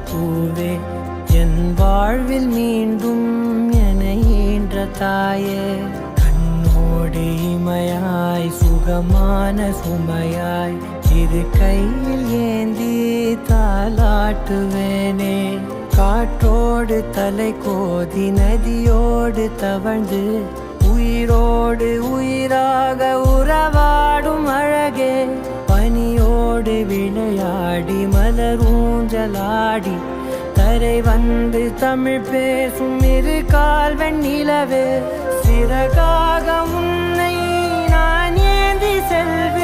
பூவே என் வாழ்வில் மீண்டும் என ஈன்ற தாயே கண்ணோடு இமையாய் சுகமான சுமையாய் இரு கையில் ஏந்தி தாலாட்டுவேனே காற்றோடு தலை கோதி நதியோடு தவழ்ந்து உயிரோடு உயிராக உறவாடும் அழகே பனியோடு விளையாடி மலர் ஊஞ்சலாடி கரை வந்து தமிழ் பேசும் இரு கால் வெண்ணிலவே சிறகாக உன்னை நான் ஏந்தி செல்வேன்